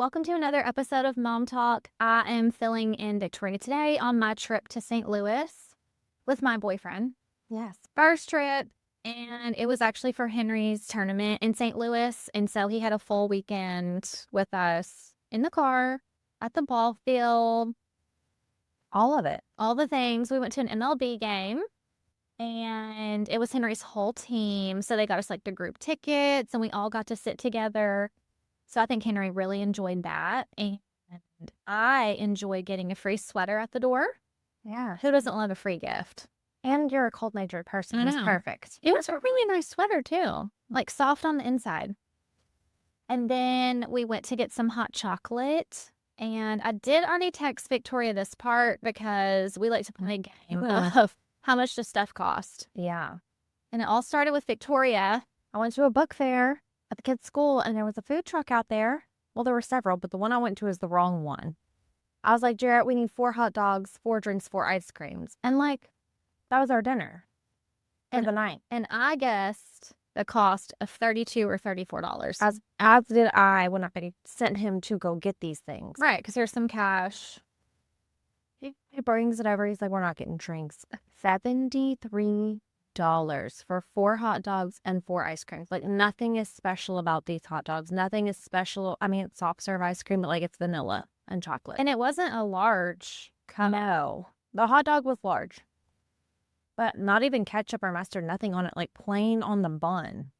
Welcome to another episode of Mom Talk. I am filling in Victoria today on my trip to St. Louis with my boyfriend. Yes. First trip, and it was actually for Henry's tournament in St. Louis. And so he had a full weekend with us in the car, at the ball field, All of it. all the things. We went to an MLB game, and it was Henry's whole team. So they got us like the group tickets, and we all got to sit together. So I think Henry really enjoyed that. And I enjoyed getting a free sweater at the door. Yeah. Who doesn't love a free gift? And you're a cold-natured person. I It's know. perfect. It was a really nice sweater, too. Like soft on the inside. And then we went to get some hot chocolate. And I did already text Victoria this part because we like to play a game of how much does stuff cost. Yeah. And it all started with Victoria. I went to a book fair at the kids' school, and there was a food truck out there. Well, there were several, but the one I went to is the wrong one. I was like, Jarrett, we need 4 hot dogs, 4 drinks, 4 ice creams. And, that was our dinner for the night. And I guessed the cost of $32 or $34. As did I when I sent him to go get these things. Right, because there's some cash. He brings it over. He's like, we're not getting drinks. $73 for 4 hot dogs and 4 ice creams. Like, nothing is special about these hot dogs. Nothing is special. I mean, it's soft serve ice cream, but it's vanilla and chocolate. And it wasn't a large cup. No. The hot dog was large. But not even ketchup or mustard, nothing on it, plain on the bun.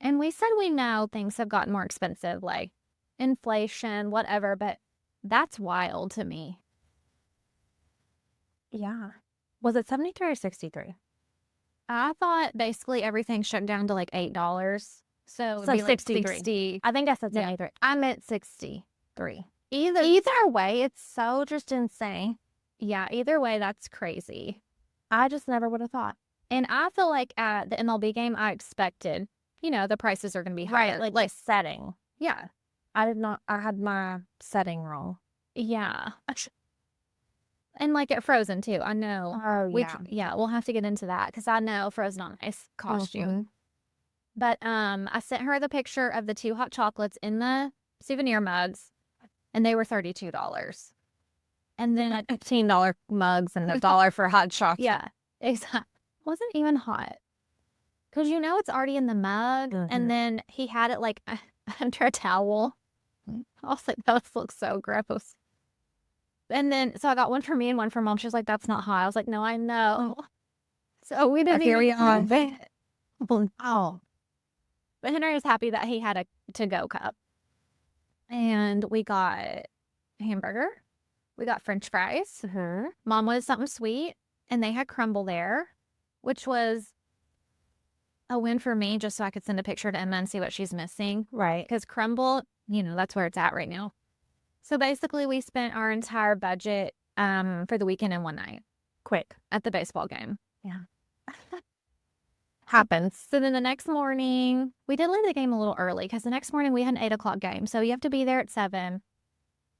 And we said we know things have gotten more expensive, like inflation, whatever, but that's wild to me. Yeah. Was it 73 or 63? I thought basically everything shut down to like $8. So it'd be like 63. 60. I think I said Yeah. 73. I meant 63. Either way, it's so just insane. Yeah, either way, that's crazy. I just never would have thought. And I feel like at the MLB game, I expected, the prices are going to be higher. Like setting. Yeah. I had my setting wrong. Yeah. And like at Frozen too, I know. Oh, Yeah, we'll have to get into that because I know Frozen on Ice cost you. Mm-hmm. But I sent her the picture of the 2 hot chocolates in the souvenir mugs, and they were $32. And then $15 mugs and $1 for hot chocolate. yeah, exactly. Wasn't even hot. Because it's already in the mug, Mhm. and then he had it like under a towel. I was like, those look so gross. And then, so I got one for me and one for Mom. She was like, that's not hot. I was like, no, I know. So we didn't Here we are. Oh. But Henry was happy that he had a to-go cup. And we got a hamburger. We got French fries. Mm-hmm. Mom wanted something sweet, and they had crumble there, which was a win for me just so I could send a picture to Emma and see what she's missing. Right. Because crumble, that's where it's at right now. So basically, we spent our entire budget for the weekend in one night Quick. at the baseball game. Yeah. Happens. So then the next morning, we did leave the game a little early because the next morning we had an 8 o'clock game. So you have to be there at 7.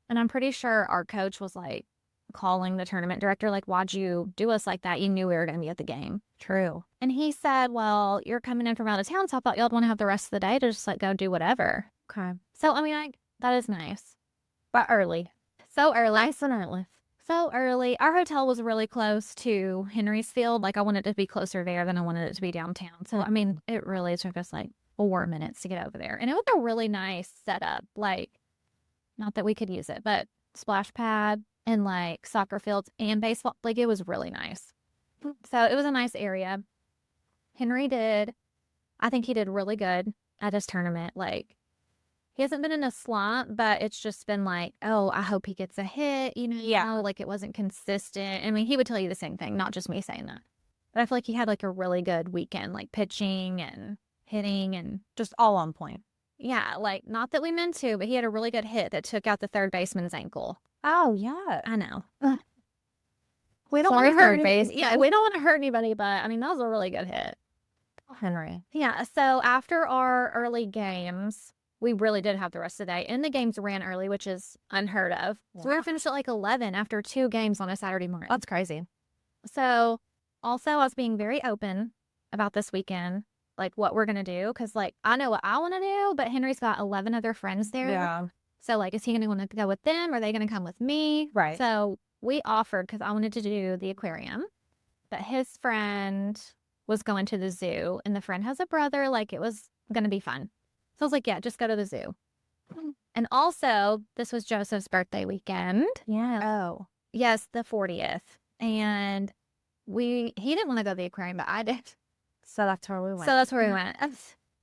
And I'm pretty sure our coach was calling the tournament director, why'd you do us like that? You knew we were going to be at the game. True. And he said, well, you're coming in from out of town, so I thought y'all want to have the rest of the day to just go do whatever. Okay. So, I mean, that is nice. But early. So early. Nice and early. So early. Our hotel was really close to Henry's Field. I wanted it to be closer there than I wanted it to be downtown. So, I mean, it really took us 4 minutes to get over there. And it was a really nice setup. Not that we could use it, but splash pad and soccer fields and baseball. It was really nice. So it was a nice area. I think he did really good at his tournament. He hasn't been in a slump, but it's just been oh, I hope he gets a hit, Yeah. It wasn't consistent. I mean, he would tell you the same thing, not just me saying that. But I feel like he had a really good weekend, pitching and hitting and Just all on point. yeah, not that we meant to, but he had a really good hit that took out the third baseman's ankle. Oh, yeah. I know. We don't Sorry, want to hurt third base. Yeah, we don't want to hurt anybody, but I mean, that was a really good hit. Henry. Yeah, so after our early games, we really did have the rest of the day. And the games ran early, which is unheard of. So we were finished at 11 after 2 games on a Saturday morning. That's crazy. So also, I was being very open about this weekend. What we're going to do. Because, I know what I want to do, but Henry's got 11 other friends there. Yeah. So, like, is he going to want to go with them? Or are they going to come with me? Right. So we offered because I wanted to do the aquarium, but his friend was going to the zoo, and the friend has a brother. Like, it was going to be fun. So I was like, yeah, just go to the zoo. And also, this was Joseph's birthday weekend. Yeah. Oh. Yes, the 40th. And he didn't want to go to the aquarium, but I did. So that's where we went. So that's where we went.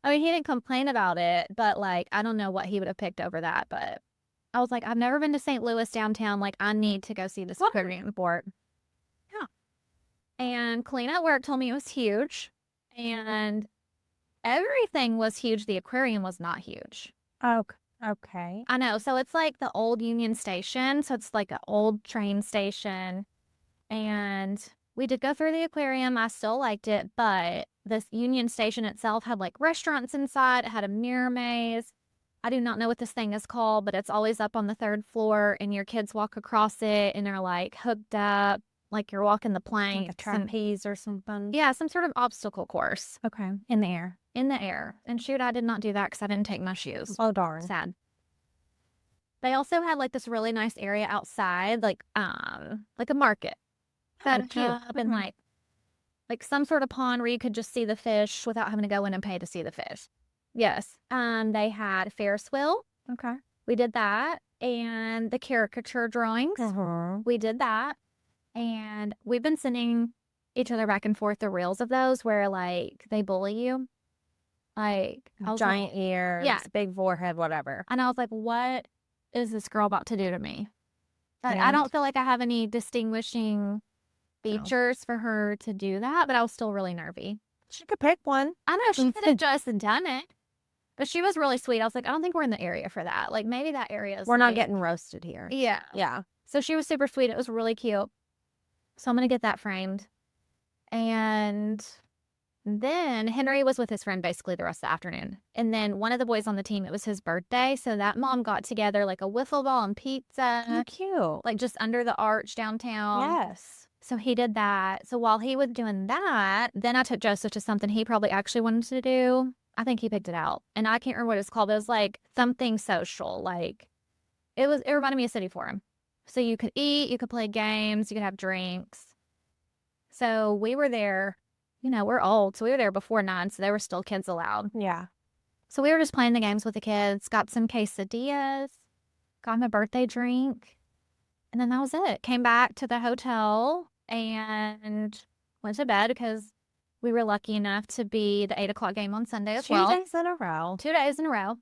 I mean, he didn't complain about it, but like, I don't know what he would have picked over that. But I was like, I've never been to St. Louis downtown. Like, I need to go see this aquarium report. Yeah. And Colleen at work told me it was huge. And everything was huge. The aquarium was not huge. Oh, okay. I know. So it's like the old Union Station. So it's like an old train station. And we did go through the aquarium. I still liked it. But this Union Station itself had like restaurants inside. It had a mirror maze. I do not know what this thing is called, but it's always up on the 3rd floor. And your kids walk across it and they're like hooked up. Like you're walking the plank. Like a trapeze or something. Yeah, some sort of obstacle course. Okay. In the air. In the air. And shoot, I did not do that because I didn't take my shoes. Oh, darn. Sad. They also had like this really nice area outside, like a market. Set up and like some sort of pond where you could just see the fish without having to go in and pay to see the fish. Yes. They had Ferris wheel. Okay. We did that. And the caricature drawings. We did that. And we've been sending each other back and forth the reels of those where like they bully you. Like giant ears, yeah, big forehead, whatever. And I was like, what is this girl about to do to me? Like, I don't feel like I have any distinguishing features for her to do that, but I was still really nervy. She could pick one. I know she could have just done it, but she was really sweet. I was like, I don't think we're in the area for that. Like maybe that area is. We're not getting roasted here. Yeah. Yeah. So she was super sweet. It was really cute. So I'm going to get that framed. And then Henry was with his friend basically the rest of the afternoon. And then one of the boys on the team, it was his birthday. So that mom got together like a wiffle ball and pizza. Oh, cute. Like just under the arch downtown. Yes. So he did that. So while he was doing that, then I took Joseph to something he probably actually wanted to do. I think he picked it out. And I can't remember what it's called. But it was like something social. Like it reminded me of City Forum. So you could eat, you could play games, you could have drinks. So we were there, you know, we're old. So we were there before 9. So there were still kids allowed. Yeah. So we were just playing the games with the kids, got some quesadillas, got him a birthday drink. And then that was it. Came back to the hotel and went to bed because we were lucky enough to be the 8 o'clock game on Sunday as well. 2 days in a row. 2 days in a row.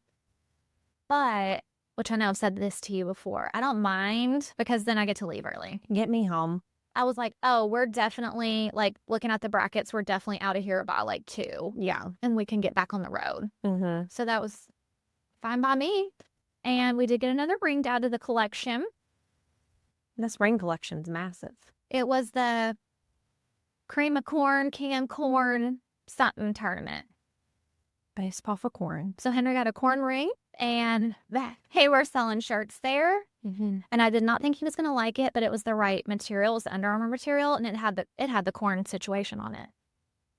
But, which I know I've said this to you before, I don't mind because then I get to leave early. Get me home. I was like, oh, we're definitely, like, looking at the brackets, we're definitely out of here by, like, 2. Yeah. And we can get back on the road. Mm-hmm. So that was fine by me. And we did get another ring out of the collection. This ring collection's massive. It was the cream of corn, canned corn, something tournament. Baseball for corn. So Henry got a corn ring, and hey, we're selling shirts there. Mm-hmm. And I did not think he was going to like it, but it was the right material. It was the Under Armour material, and it had the corn situation on it.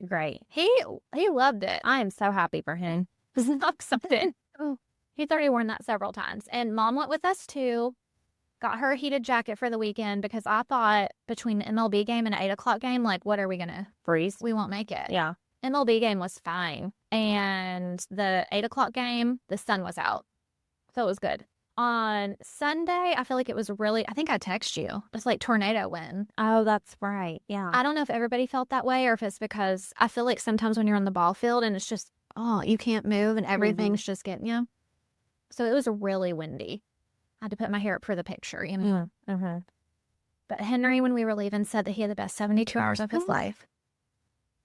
Great. He loved it. I am so happy for him. Something. Oh, he's already worn that several times. And Mom went with us too. Got her a heated jacket for the weekend because I thought between the MLB game and an 8 o'clock game, like, what are we gonna freeze? We won't make it. Yeah. MLB game was fine, and the 8 o'clock game, the sun was out, so it was good. On Sunday, I feel like it was really, I think I texted you. It's like tornado wind. Oh, that's right. Yeah. I don't know if everybody felt that way or if it's because I feel like sometimes when you're on the ball field and it's just, oh, you can't move and everything's just getting you. So it was really windy. I had to put my hair up for the picture, you know. Mm-hmm. But Henry, when we were leaving, said that he had the best 72 hours of his life.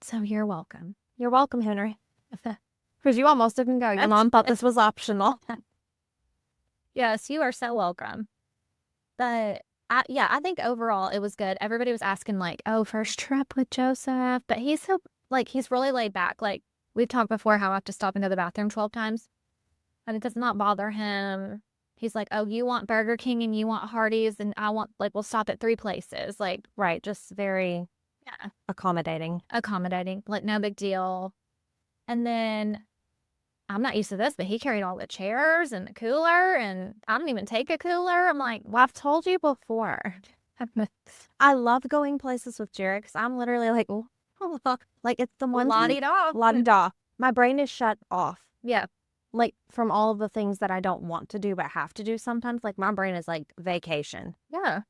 So you're welcome. You're welcome, Henry. Because you almost didn't go. Your mom thought this was optional. Yes, you are so welcome. But I think overall it was good. Everybody was asking like, oh, first trip with Joseph. But he's so, like, he's really laid back. Like, we've talked before how I have to stop and go to the bathroom 12 times. And it does not bother him. He's like, oh, you want Burger King and you want Hardee's and I want, like, we'll stop at 3 places. Like, right. Just very accommodating. Like, no big deal. And then I'm not used to this, but he carried all the chairs and the cooler, and I don't even take a cooler. I'm like, Well, I've told you before. I love going places with Jared because I'm literally like, oh, like it's the one thing. la-di-da. La-di-da. My brain is shut off. Yeah. Like from all of the things that I don't want to do but have to do sometimes. Like my brain is like vacation. Yeah.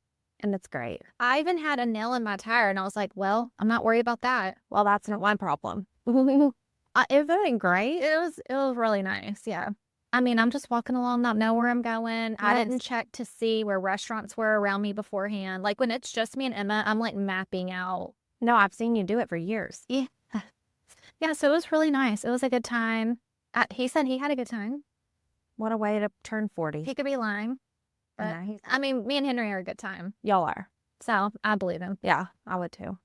And it's great. I even had a nail in my tire, and I was like, well, I'm not worried about that. Well, that's not my problem. It was great. It was really nice. Yeah. I mean, I'm just walking along, not know where I'm going. I Yes. didn't check to see where restaurants were around me beforehand. Like when it's just me and Emma, I'm like mapping out. No, I've seen you do it for years. Yeah. Yeah. So it was really nice. It was a good time. He said he had a good time. What a way to turn 40. He could be lying. But No, I mean, me and Henry are a good time. y'all are. So I believe him. Yeah, I would too.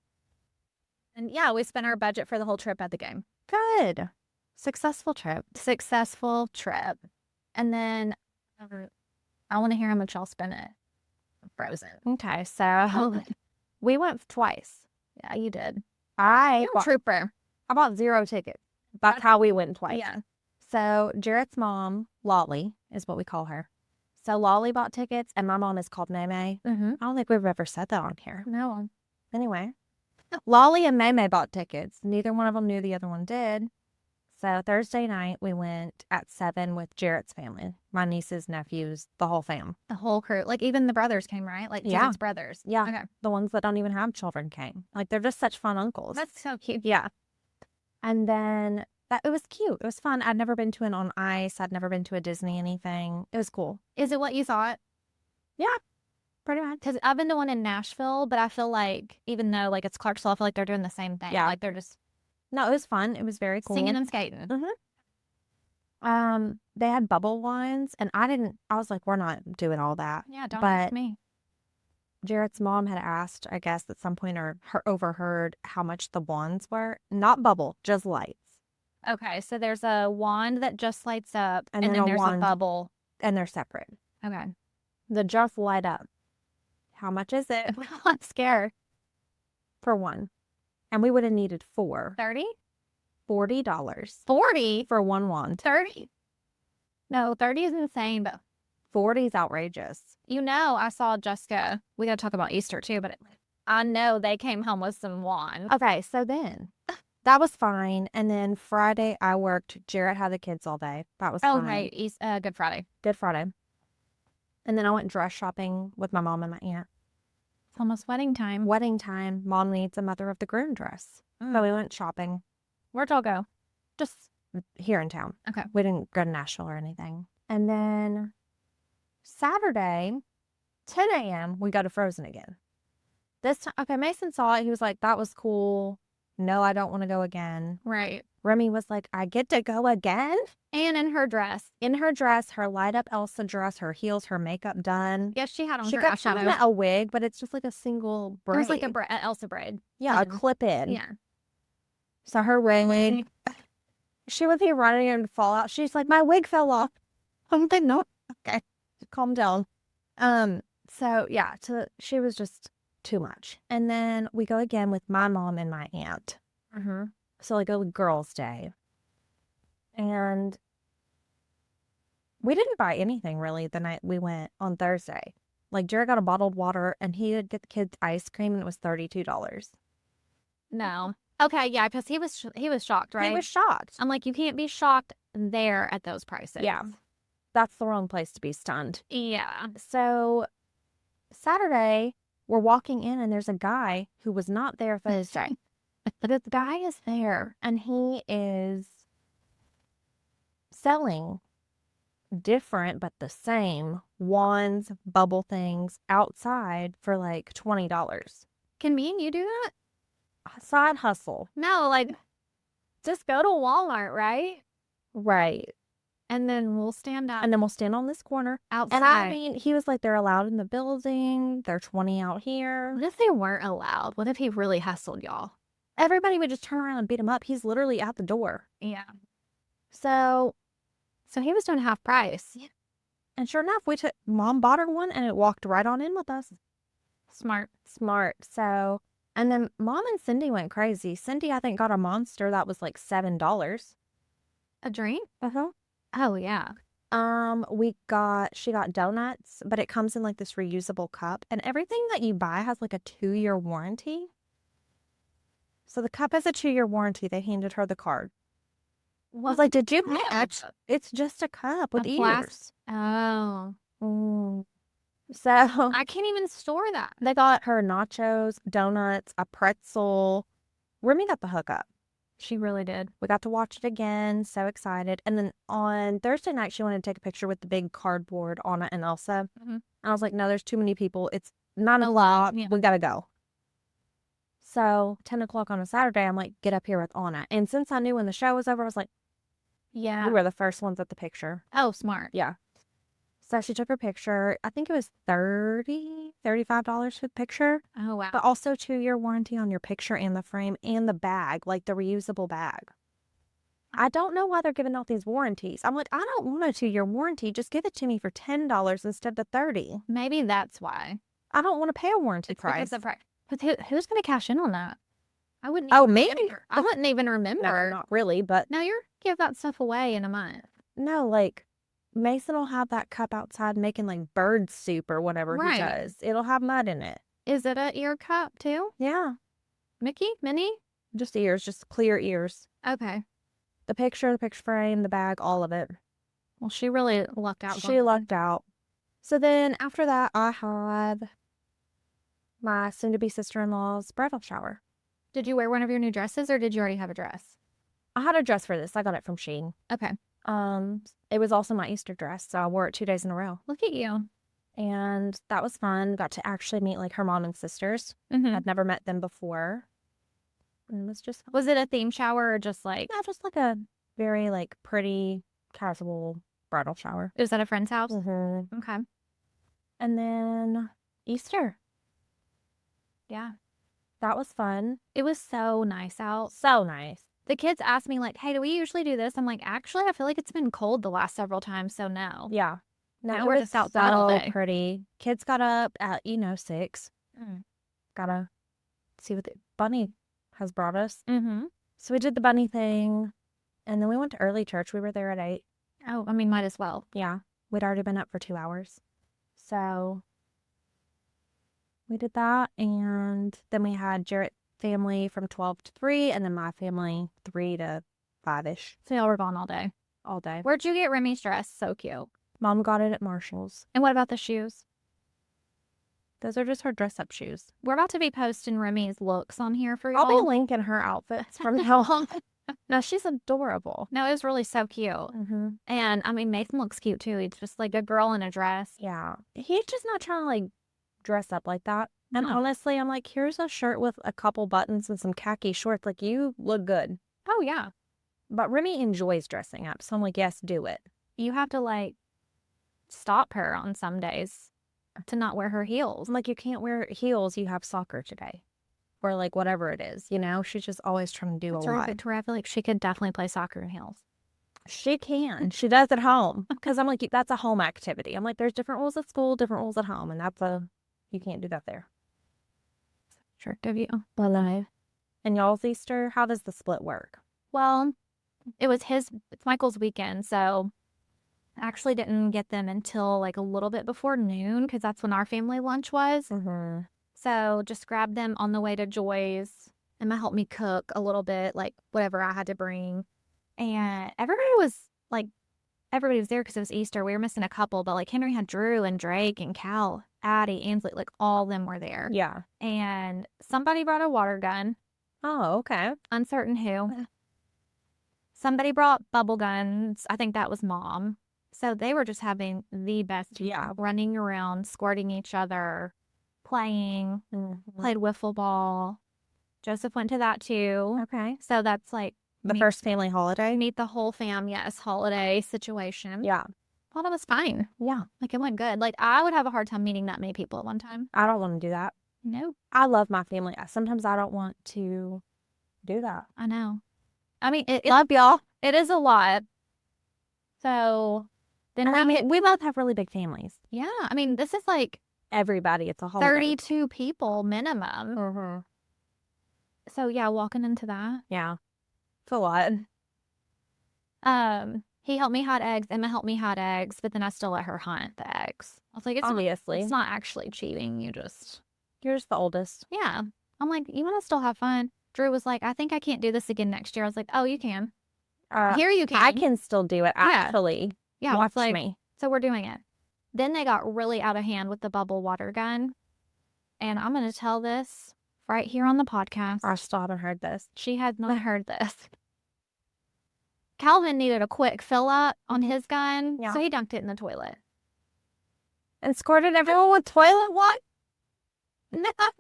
And yeah, we spent our budget for the whole trip at the game. Good. Successful trip. Successful trip. And then I want to hear how much y'all spent it. Frozen. Okay, so we went twice. Yeah, you did. I You're a trooper. bought 0 tickets. That's how we went twice. Yeah. So Jarrett's mom, Lolly, is what we call her. So Lolly bought tickets, and my mom is called Meme. Mm-hmm. I don't think we've ever said that on here. No. Anyway, Lolly and Meme bought tickets. Neither one of them knew the other one did. So Thursday night, we went at 7 with Jarrett's family. My nieces, nephews, the whole fam. The whole crew. Like even the brothers came, right? Like Yeah. Jared's brothers. Yeah. Okay. The ones that don't even have children came. Like, they're just such fun uncles. That's so cute. Yeah. And then it was cute. It was fun. I'd never been to an on ice. I'd never been to a Disney anything. It was cool. Is it what you thought? Pretty much. Because I've been to one in Nashville, but I feel like even though like it's Clarksville, I feel like they're doing the same thing. Yeah. Like they're just No, it was fun. It was very cool. singing and skating. They had bubble wines, and I was like, we're not doing all that. Yeah, don't But ask me. Jarrett's mom had asked, I guess, at some point, or overheard how much the wands were. Not bubble, just lights. Okay, so there's a wand that just lights up, And and then then a there's a wand. bubble. And they're separate. Okay. The just light up. How much is it I'm scared. for one? And we would have needed 4. 30? $40 40? for one wand. 30? No, 30 is insane, but 40 is outrageous. I saw Jessica. We got to talk about Easter too, but I know they came home with some wands. Okay, so then that was fine. And then Friday I worked. Jarrett had the kids all day. That was Oh, fine. right. Good Friday. Good Friday. And then I went dress shopping with my mom and my aunt. It's almost wedding time. Wedding time. Mom needs a mother of the groom dress. So we went shopping Where'd y'all go? just here in town. Okay. We didn't go to Nashville or anything. And then Saturday, 10 a.m., we go to Frozen again. This time, okay, Mason saw it. He was like, that was cool. No, I don't want to go again. Right. Remy was like, I get to go again? And in her dress. In her dress, her light up Elsa dress, her heels, her makeup done. Yes, she had on She her got eyeshadow. a wig, but it's just like a single It braid. was like a Elsa braid. Yeah, a Mhm. clip in. Yeah. So her wig, she was here running and fall out. She's like, my wig fell off. I'm like, no, okay, calm down. So yeah, she was just too much. And then we go again with my mom and my aunt. Mm-hmm. So like a girls' day. And we didn't buy anything really the night we went on Thursday. Like Jared got a bottled water and he would get the kids ice cream and it was $32. No. Okay, yeah, because he was shocked, right? He was shocked. I'm like, you can't be shocked there at those prices. Yeah. That's the wrong place to be stunned. Yeah. So Saturday, we're walking in and there's a guy who was not there Thursday. But this guy is there and he is selling different but the same wands, bubble things outside for like $20. Can me and you do that? Side hustle. No, like, just go to Walmart, right? Right. And then we'll stand up And then we'll stand on this corner. outside. And I mean, he was like, they're allowed in the building. They're 20 out here. What if they weren't allowed? What if he really hustled y'all? Everybody would just turn around and beat him up. He's literally at the door. Yeah. So, So he was doing half price. and sure enough, Mom bought her one and it walked right on in with us. Smart. Smart. So, and then Mom and Cindy went crazy. Cindy, I think, got a monster that was like $7. A drink? Uh-huh. Oh, yeah. She got donuts, but it comes in like this reusable cup, and everything that you buy has like a 2-year warranty. So the cup has a 2-year warranty. They handed her the card. I was like, did you match? It's just a cup with A ears. plastic. Oh. So I can't even store that. they got her nachos, donuts, a pretzel. Remy got the hookup. She really did. We got to watch it again. So excited. And then on Thursday night, she wanted to take a picture with the big cardboard Anna and Elsa. Mhm. And I was like, no, there's too many people. It's 9 A o'clock. lot, yeah. We got to go. So 10 o'clock on a Saturday, I'm like, get up here with Anna. And since I knew when the show was over, I was like, Yeah. we were the first ones at the picture. Oh, smart. Yeah. So she took her picture. I think it was $35 for the picture. Oh, wow. But also 2-year warranty on your picture and the frame and the bag, like the reusable bag. I don't know why they're giving out these warranties. I'm like, I don't want a 2-year warranty. Just give it to me for $10 instead of $30. Maybe that's why. I don't want to pay a warranty Because price. the price. But who's going to cash in on that? I wouldn't. Oh, even me? remember. I wouldn't even remember. No, not really, but No, you're give that stuff away in a month. no, like Mason will have that cup outside making like bird soup or whatever he Right. does. It'll have mud in it. Is it a ear cup too? Yeah, Mickey? Minnie? just ears, just clear ears. Okay. The picture frame, the bag, all of it. Well, she really lucked out. She lucked out. So then after that, I had my soon-to-be sister-in-law's bridal shower. Did you wear one of your new dresses or did you already have a dress? I had a dress for this. I got it from Shein. Okay. It was also my Easter dress, so I wore it 2 days in a row. Look at you. And that was fun. Got to actually meet like her mom and sisters. Mm-hmm. I'd never met them before. And it was just fun. Was it a theme shower or just like, Yeah, just like a very like pretty casual bridal shower. it was at a friend's house? Mm-hmm. Okay. And then Easter. Yeah. That was fun. It was so nice out. So nice. The kids asked me like, hey, do we usually do this? I'm like, actually, I feel like it's been cold the last several times, so no. Yeah. No, Now it we're was just outside all so day. pretty. Kids got up at 6. Mm. Gotta see what the bunny has brought us. Mm-hmm. So we did the bunny thing, and then we went to early church. We were there at 8. Oh, I mean, might as well. Yeah, we'd already been up for 2 hours. So we did that, and then we had Jarrett's family from 12 to 3, and then my family 3 to 5-ish So y'all were gone all day. all day. Where'd you get Remy's dress? So cute. Mom got it at Marshall's. And what about the shoes? Those are just her dress-up shoes. We're about to be posting Remy's looks on here for y'all. I'll be linking her outfits from now on. No, she's adorable. No, it was really so cute. Mm-hmm. And I mean, Mason looks cute too. He's just like a girl in a dress. Yeah. He's just not trying to like dress up like that. And No. honestly, I'm like, here's a shirt with a couple buttons and some khaki shorts. Like, you look good. Oh, yeah. But Remy enjoys dressing up. So I'm like, yes, do it. You have to like stop her on some days to not wear her heels. I'm like, you can't wear heels. You have soccer today. Or like whatever it is, you know? She's just always trying to do a lot. To where I feel like she could definitely play soccer in heels. She can. She does at home. Because I'm like, that's a home activity. I'm like, there's different rules at school, different rules at home. And you can't do that there. Tricked of you. Alive. And y'all's Easter, how does the split work? Well, it's Michael's weekend, so I actually didn't get them until like a little bit before noon because that's when our family lunch was. Mm-hmm. So just grabbed them on the way to Joy's. Emma helped me cook a little bit, like whatever I had to bring. And everybody was there because it was Easter. We were missing a couple, but like Henry had Drew and Drake and Cal, Addie, Ainsley, like all of them were there. Yeah. And somebody brought a water gun. Oh, okay. Uncertain who. Somebody brought bubble guns. I think that was Mom. So they were just having the best time, Yeah. running around, squirting each other, playing, played wiffle ball. Joseph went to that too. Okay. So that's like The first family holiday? meet the whole fam, yes, holiday situation. Yeah. Well, that was fine. Yeah. Like it went good. Like I would have a hard time meeting that many people at one time. I don't want to do that. No, I love my family. Sometimes I don't want to do that. I know. I mean, Love y'all. it is a lot. So then And I mean, we both have really big families. yeah, I mean, this is like Everybody, it's a holiday. 32 people minimum. Mm-hmm. So yeah, walking into that. Yeah. It's a lot. He helped me hide eggs. Emma helped me hide eggs, but then I still let her hunt the eggs. I was like, Obviously. it's not actually cheating. You're just the oldest. yeah. I'm like, you want to still have fun? Drew was like, I think I can't do this again next year. I was like, oh, you can. Here you can. I can still do it, Yeah. actually. Yeah. Watch like, me. So we're doing it. Then they got really out of hand with the bubble water gun. And I'm going to tell this right here on the podcast. I still haven't heard this. She had not heard this. Calvin needed a quick fill up on his gun, Yeah. so he dunked it in the toilet. And squirted everyone with toilet water?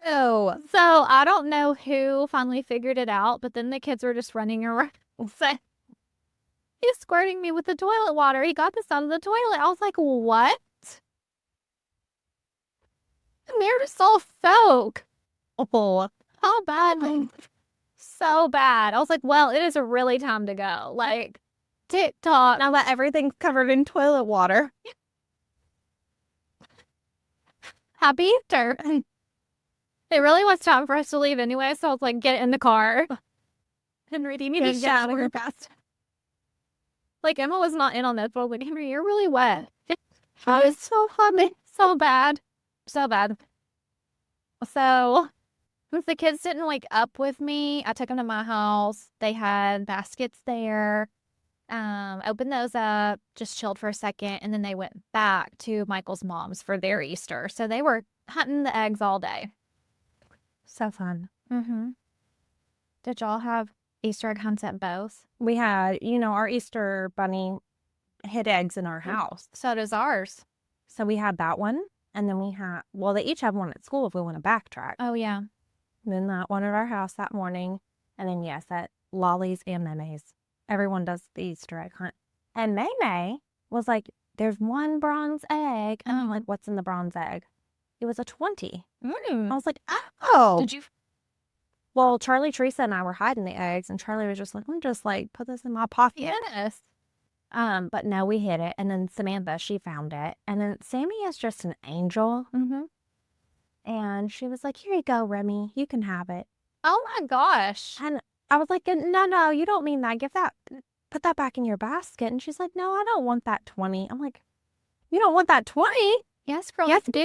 No. So I don't know who finally figured it out, but then the kids were just running around saying, he's squirting me with the toilet water. He got this out of the toilet. I was like, what? The mirror is all soak. Oh, How bad? So bad. I was like, well, it is really time to go. Like, TikTok. now that everything's covered in toilet water. Happy Easter. It really was time for us to leave anyway, so I was like, get in the car. Henry, do you need a shower? Fast. Like, Emma was not in on this, but I was like, Henry, you're really wet. I was so funny. So bad. So bad. So, since the kids didn't wake up with me, I took them to my house. They had baskets there. Opened those up, just chilled for a second, and then they went back to Michael's mom's for their Easter. So they were hunting the eggs all day. So fun. Mm-hmm. Did y'all have Easter egg hunts at both? We had, our Easter bunny hid eggs in our house. So does ours. So we had that one. And then they each have one at school if we want to backtrack. Oh, yeah. And then that one at our house that morning. And then, yes, at Lolly's and Maymay's. Everyone does the Easter egg hunt. And Maymay was like, there's one bronze egg. And I'm like, what's in the bronze egg? It was a 20. I was like, oh. Did you? Well, Charlie, Teresa, and I were hiding the eggs. And Charlie was just like, I'm just like, put this in my pocket. Yes. But no, we hid it. And then Samantha, she found it. And then Sammy is just an angel. Mm-hmm. And she was like, here you go, Remy. You can have it. Oh, my gosh. And I was like, no, you don't mean that. Put that back in your basket. And she's like, no, I don't want that 20. I'm like, you don't want that 20? Yes, girl. Yes, do.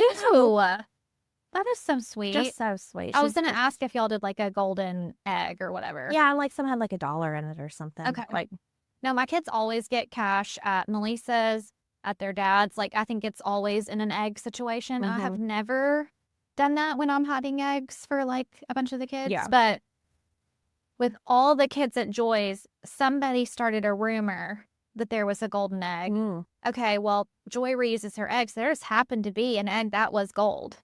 That is so sweet. Just so sweet. I was going to ask if y'all did like a golden egg or whatever. Yeah, like some had like $1 in it or something. Okay. Like, no, my kids always get cash at Melissa's, at their dad's. Like, I think it's always in an egg situation. I have never done that when I'm hiding eggs for like a bunch of the kids. Yeah. But with all the kids at Joy's, somebody started a rumor that there was a golden egg. Okay, well, Joy reuses her eggs. There just happened to be an egg that was gold,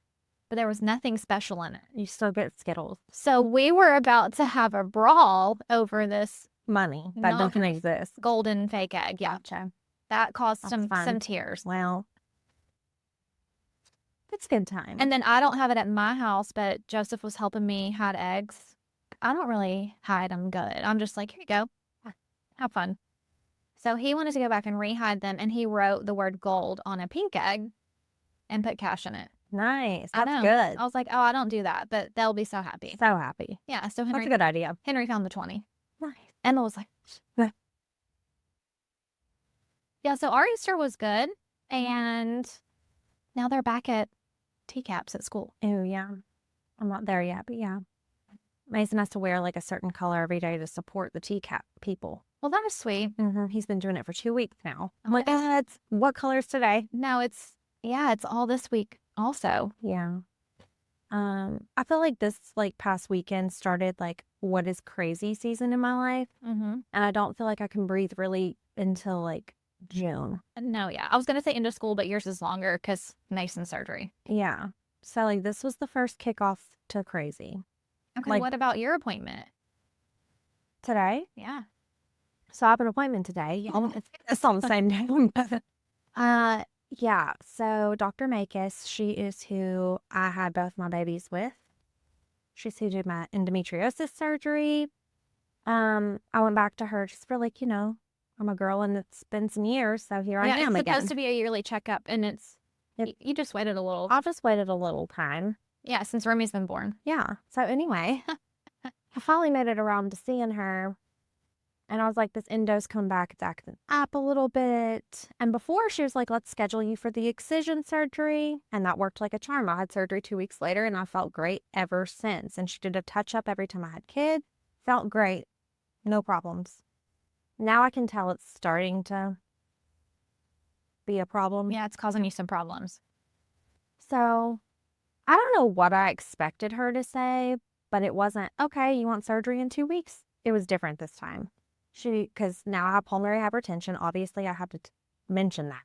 but there was nothing special in it. You still get Skittles. So we were about to have a brawl over this money that doesn't exist. Golden fake egg. Yeah. Gotcha. That caused That's fun. some tears. Well, it's good time. And then I don't have it at my house, but Joseph was helping me hide eggs. I don't really hide them good. I'm just like, here you go. Have fun. So he wanted to go back and rehide them, and he wrote the word gold on a pink egg and put cash in it. Nice. I That's know. good. I was like, oh, I don't do that, but they'll be so happy. So happy. Yeah. So That's a good idea. Henry found the 20. Nice. Emma was like, Yeah. Yeah, so our Easter was good, and now they're back at teacaps at school. Oh, yeah. I'm not there yet, but yeah. Mason has to wear like a certain color every day to support the teacap people. Well, that is sweet. He's been doing it for 2 weeks now. I'm like, it's what color's today? No, it's all this week also. Yeah. I feel like this like past weekend started like what is crazy season in my life. Mm-hmm. And I don't feel like I can breathe really until like June. No, yeah. I was going to say end of school, but yours is longer because Mason's surgery. Yeah. So like this was the first kickoff to crazy. Okay, Like- what about your appointment? Today? Yeah. So I have an appointment today. It's on the same day. Yeah. So Dr. Makis, she is who I had both my babies with. She's who did my endometriosis surgery. I went back to her just for like, I'm a girl and it's been some years, so here I am it's again. supposed to be a yearly checkup, and it's you just waited a little. I just waited a little time. Yeah, since Remy's been born. Yeah. So anyway, I finally made it around to seeing her. And I was like, this endo's come back. It's acting up a little bit. And before she was like, let's schedule you for the excision surgery. And that worked like a charm. I had surgery 2 weeks later and I felt great ever since. And she did a touch up every time I had kids. Felt great. No problems. Now I can tell it's starting to be a problem. Yeah, it's causing you some problems. So I don't know what I expected her to say, but it wasn't, okay, you want surgery in 2 weeks. It was different this time. Because now I have pulmonary hypertension. Obviously, I have to mention that.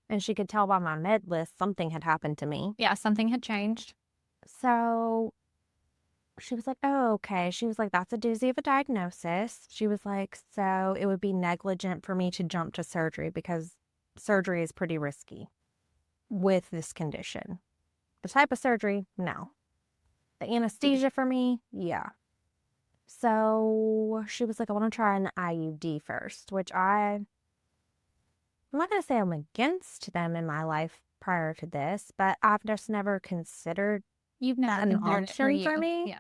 And she could tell by my med list something had happened to me. Yeah, something had changed. So she was like, oh, okay. She was like, that's a doozy of a diagnosis. She was like, so it would be negligent for me to jump to surgery because surgery is pretty risky with this condition. The type of surgery, no. The anesthesia for me, yeah. So she was like, I want to try an IUD first, which I'm not going to say I'm against them in my life prior to this, but I've just never considered You've never an considered it option for you. me. Yeah.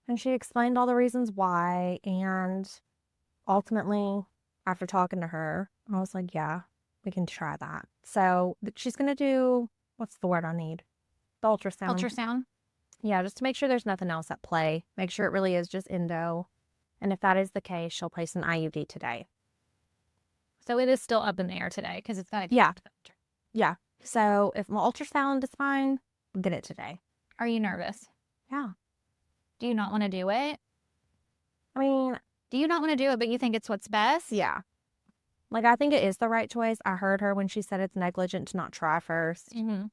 And she explained all the reasons why. And ultimately, after talking to her, I was like, yeah, we can try that. So she's going to do, what's the word I need? The ultrasound. Ultrasound. Yeah, just to make sure there's nothing else at play. Make sure it really is just endo. And if that is the case, she'll place an IUD today. So it is still up in the air today because it's got to Yeah. Yeah. So if my ultrasound is fine, we'll get it today. Are you nervous? Yeah. Do you not want to do it? I mean, Do you not want to do it, but you think it's what's best? yeah. Like, I think it is the right choice. I heard her when she said it's negligent to not try first. Mm-hmm.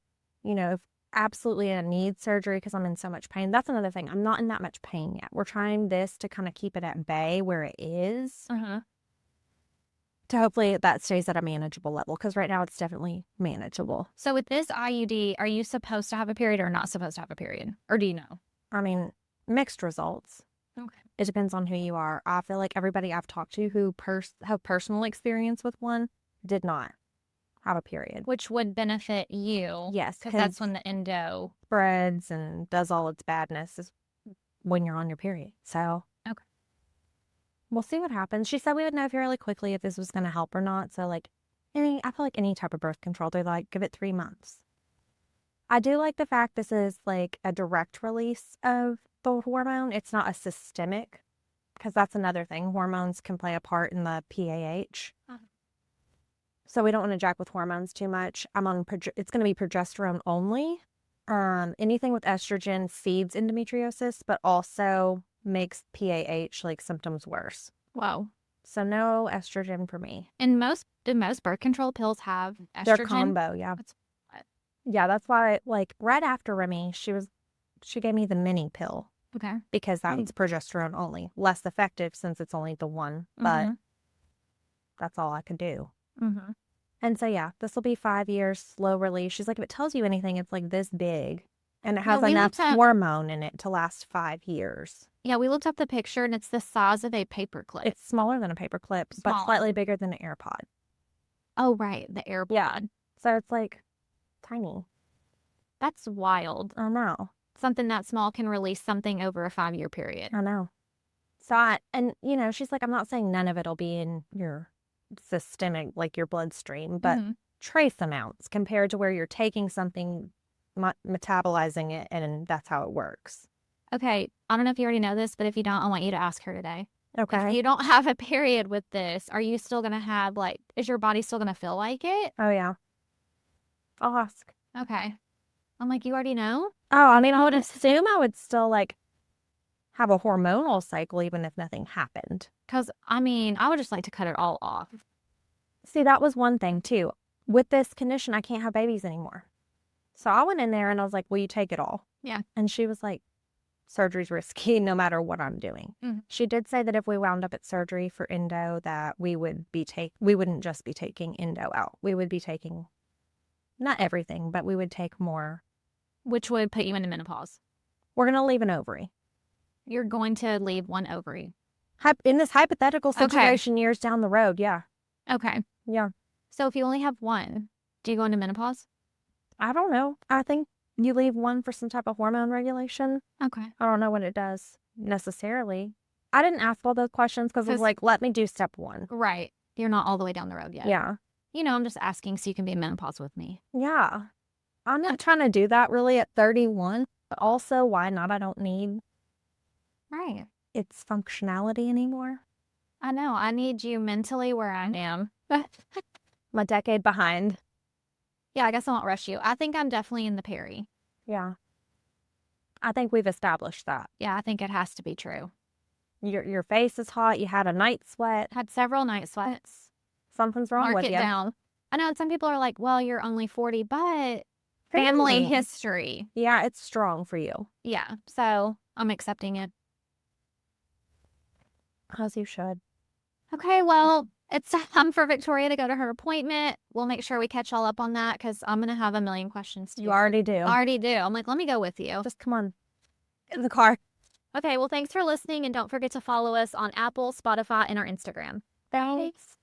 You know, if absolutely I need surgery because I'm in so much pain. That's another thing. I'm not in that much pain yet. We're trying this to kind of keep it at bay where it is. Uh-huh. To hopefully that stays at a manageable level because right now it's definitely manageable. So with this IUD, are you supposed to have a period or not supposed to have a period? Or do you know? I mean, mixed results. Okay. It depends on who you are. I feel like everybody I've talked to who have personal experience with one did not have a period. Which would benefit you. Yes. Because that's when the endo spreads and does all its badness is when you're on your period. So okay. We'll see what happens. She said we would know fairly quickly if this was going to help or not. So like I feel like any type of birth control, they're like, give it 3 months. I do like the fact this is like a direct release of the hormone. It's not a systemic, because that's another thing. Hormones can play a part in the PAH. Uh-huh. So we don't want to jack with hormones too much. It's going to be progesterone only. Anything with estrogen feeds endometriosis, but also makes PAH like symptoms worse. Wow. So no estrogen for me. And do most birth control pills have estrogen? They're combo, yeah. Yeah, that's why like right after Remy, she gave me the mini pill. Okay. Because that's progesterone only. Less effective since it's only the one, but that's all I could do. Mm-hmm. And so yeah, this will be 5 years, slow release. She's like, if it tells you anything, it's like this big. And it has enough hormone in it to last 5 years. Yeah, we looked up the picture and it's the size of a paperclip. It's smaller than a paperclip, but slightly bigger than an AirPod. Oh, right. The AirPod. Yeah. So it's like tiny. That's wild. I know. Something that small can release something over a 5-year period. I know. So she's like, I'm not saying none of it'll be in your systemic, like your bloodstream, but trace amounts compared to where you're taking something, metabolizing it, and that's how it works. Okay. I don't know if you already know this, but if you don't, I want you to ask her today. Okay. If you don't have a period with this, are you still going to have is your body still going to feel like it? Oh, yeah. I'll ask. Okay. I'm like, you already know? Oh, I mean, I would assume I would still have a hormonal cycle even if nothing happened. Because, I mean, I would just like to cut it all off. See, that was one thing, too. With this condition, I can't have babies anymore. So I went in there and I was like, will you take it all? Yeah. And she was like, surgery's risky no matter what I'm doing. Mm-hmm. She did say that if we wound up at surgery for endo, that we wouldn't just be taking endo out. We would be taking, not everything, but we would take more. Which would put you into menopause. We're going to leave an ovary. You're going to leave one ovary. In this hypothetical situation years down the road, yeah. Okay. Yeah. So if you only have one, do you go into menopause? I don't know. I think you leave one for some type of hormone regulation. Okay. I don't know what it does necessarily. I didn't ask all those questions because I was 'Cause- like, let me do step 1. Right. You're not all the way down the road yet. Yeah. You know, I'm just asking so you can be in menopause with me. Yeah. I'm not trying to do that really at 31, but also why not? I don't need Right. its functionality anymore. I know. I need you mentally where I am. I'm a decade behind. Yeah, I guess I won't rush you. I think I'm definitely in the peri. Yeah. I think we've established that. Yeah, I think it has to be true. Your face is hot. You had a night sweat. Had several night sweats. Something's wrong Mark with it you. down. I know some people are like, well, you're only 40, but family Family. history. Yeah, it's strong for you. Yeah, so I'm accepting it. As you should. Okay, well, it's time for Victoria to go to her appointment. We'll make sure we catch all up on that because I'm going to have a million questions too. You already do. I already do. I'm like, let me go with you. Just come on. Get in the car. Okay, well, thanks for listening. And don't forget to follow us on Apple, Spotify, and our Instagram. Thanks.